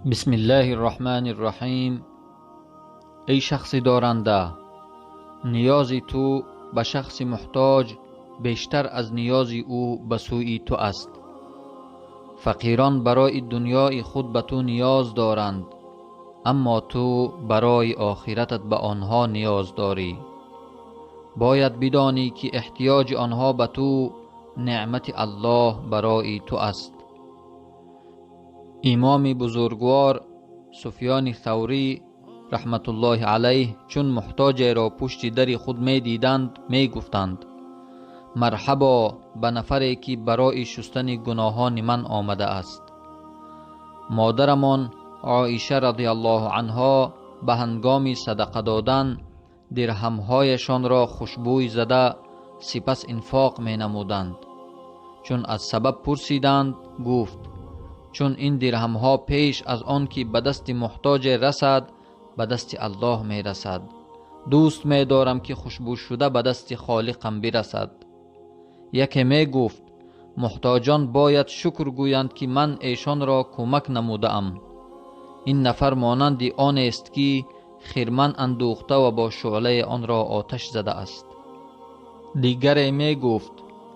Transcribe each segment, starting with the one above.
بسم الله الرحمن الرحیم. ای شخص دارنده، نیازی تو به شخص محتاج بیشتر از نیازی او به سوی تو است. فقیران برای دنیای خود به تو نیاز دارند، اما تو برای آخرتت به آنها نیاز داری. باید بدانی که احتیاج آنها به تو نعمت الله برای تو است. امام بزرگوار سفیان ثوری رحمت الله علیه چون محتاج را پشت در خود می دیدند می گفتند: مرحبا به نفری که برای شستن گناهان من آمده است. مادرمان عایشه رضی الله عنها به هنگام صدقه دادن درهمهایشان را خوشبوی زده سپس انفاق می نمودند. چون از سبب پرسیدند گفت: چون این درهمها پیش از آن که به دست محتاج رسد به دست الله می رسد. دوست می دارم که خوشبو شده به دست خالقم برسد. یکی می گفت: محتاجان باید شکر گویند که من ایشان را کمک نموده ام. این نفر مانند آن است که خرمن اندوخته و با شعله آن را آتش زده است. دیگر می گفت: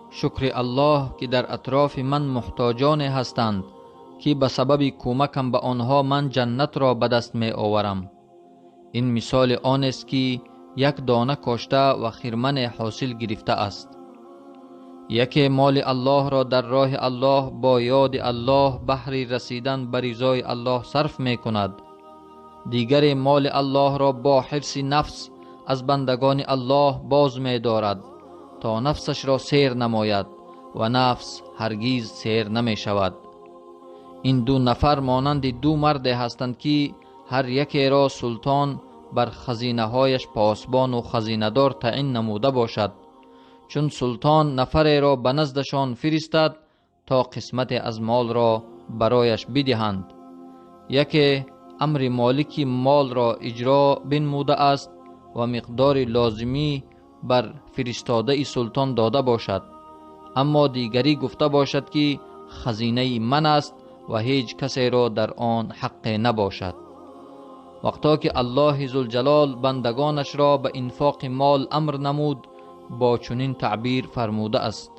شکر الله که در اطراف من محتاجان هستند که به سبب کمکم به آنها من جنت را به دست می آورم. این مثال آن است که یک دانه کاشته و خرمن حاصل گرفته است. یکی مال الله را در راه الله با یاد الله بهر رسیدن به رضای الله صرف می کند. دیگر مال الله را با حرص نفس از بندگان الله باز می دارد تا نفسش را سیر نماید و نفس هرگیز سیر نمی شود. این دو نفر مانند دو مرد هستند که هر یکی را سلطان بر خزینه هایش پاسبان و خزینه دار تعیین نموده باشد. چون سلطان نفری را به نزدشان فرستد تا قسمت از مال را برایش بدهند، یکی امر مالک مال را اجرا بنموده است و مقدار لازمی بر فرستاده سلطان داده باشد، اما دیگری گفته باشد که خزینه من است و هیچ کسی را در آن حق نباشد. وقتا که الله ذوالجلال بندگانش را به انفاق مال امر نمود با چنین تعبیر فرموده است: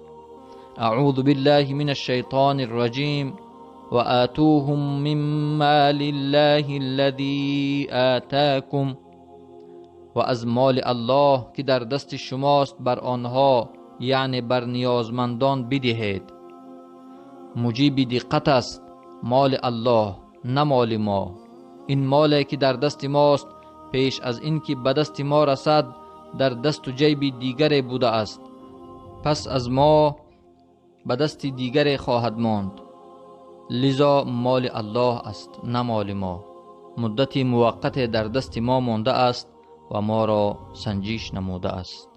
اعوذ بالله من الشیطان الرجیم و آتوهم من مال الله الذی آتاکم، و از مال الله که در دست شماست بر آنها یعنی بر نیازمندان بدهید. مجیب دقت است: مال الله نه مال ما. این مالی که در دست ماست پیش از این که به دست ما رسد در دست و جیب دیگر بوده است، پس از ما به دست دیگر خواهد ماند. لذا مال الله است نه مال ما. مدت موقت در دست ما مانده است و ما را سنجش نموده است.